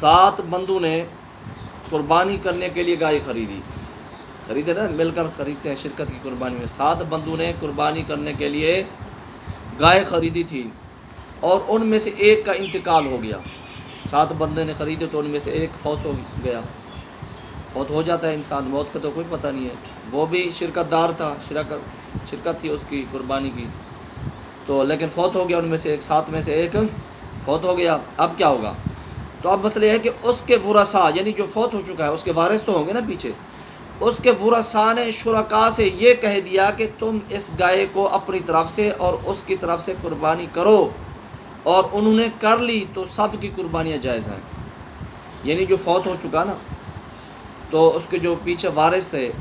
7 بندوں نے قربانی کرنے کے لیے گائے خریدے نا، مل کر خریدتے ہیں شرکت کی قربانی میں۔ 7 بندوں نے قربانی کرنے کے لیے گائے خریدی تھی، اور ان میں سے ایک کا انتقال ہو گیا۔ 7 بندے نے خریدے تو ان میں سے ایک فوت ہو گیا۔ فوت ہو جاتا ہے انسان، موت کا تو کوئی پتہ نہیں ہے، وہ بھی شرکت دار تھا، شرکت تھی اس کی قربانی کی، تو لیکن فوت ہو گیا ان میں سے ایک، 7 میں سے ایک فوت ہو گیا۔ اب کیا ہوگا؟ تو اب مسئلہ یہ ہے کہ اس کے ورثاء، یعنی جو فوت ہو چکا ہے اس کے وارث تو ہوں گے نا پیچھے، اس کے ورثاء نے شرکاء سے یہ کہہ دیا کہ تم اس گائے کو اپنی طرف سے اور اس کی طرف سے قربانی کرو، اور انہوں نے کر لی تو سب کی قربانیاں جائز ہیں۔ یعنی جو فوت ہو چکا نا، تو اس کے جو پیچھے وارث تھے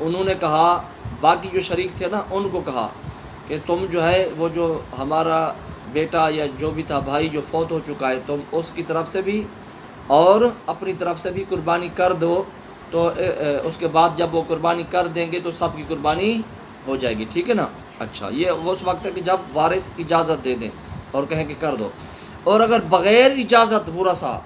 انہوں نے کہا، باقی جو شریک تھے نا ان کو کہا کہ تم جو ہے وہ جو ہمارا بیٹا یا جو بھی تھا بھائی جو فوت ہو چکا ہے، تم اس کی طرف سے بھی اور اپنی طرف سے بھی قربانی کر دو، تو اس کے بعد جب وہ قربانی کر دیں گے تو سب کی قربانی ہو جائے گی، ٹھیک ہے نا۔ اچھا، یہ وہ اس وقت ہے کہ جب وارث اجازت دے دیں اور کہیں کہ کر دو۔ اور اگر بغیر اجازت ورثاء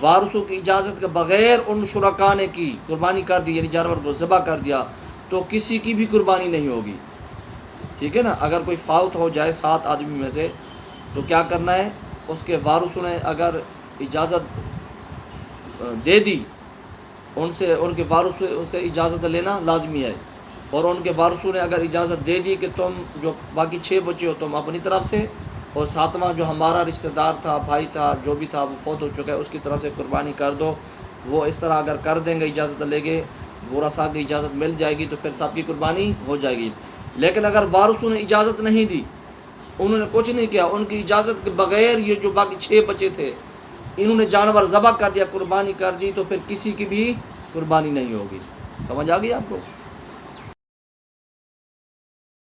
وارثوں کی اجازت کے بغیر ان شرکاء نے کی قربانی کر دی، یعنی جانور کو ذبح کر دیا، تو کسی کی بھی قربانی نہیں ہوگی، ٹھیک ہے نا۔ اگر کوئی فوت ہو جائے 7 آدمی میں سے تو کیا کرنا ہے؟ اس کے وارثوں نے اگر اجازت دے دی، ان کے وارثوں سے اجازت لینا لازمی ہے، اور ان کے وارثوں نے اگر اجازت دے دی کہ تم جو باقی 6 بچے ہو تم اپنی طرف سے، اور 7واں جو ہمارا رشتہ دار تھا، بھائی تھا، جو بھی تھا وہ فوت ہو چکا ہے، اس کی طرف سے قربانی کر دو، وہ اس طرح اگر کر دیں گے، اجازت لے گے، ورثاء کی اجازت مل جائے گی، تو پھر سب کی قربانی ہو جائے گی۔ لیکن اگر وارثوں نے اجازت نہیں دی، انہوں نے کچھ نہیں کیا، ان کی اجازت کے بغیر یہ جو باقی 6 بچے تھے انہوں نے جانور ذبح کر دیا، قربانی کر دی، تو پھر کسی کی بھی قربانی نہیں ہوگی۔ سمجھ آ گئی آپ کو؟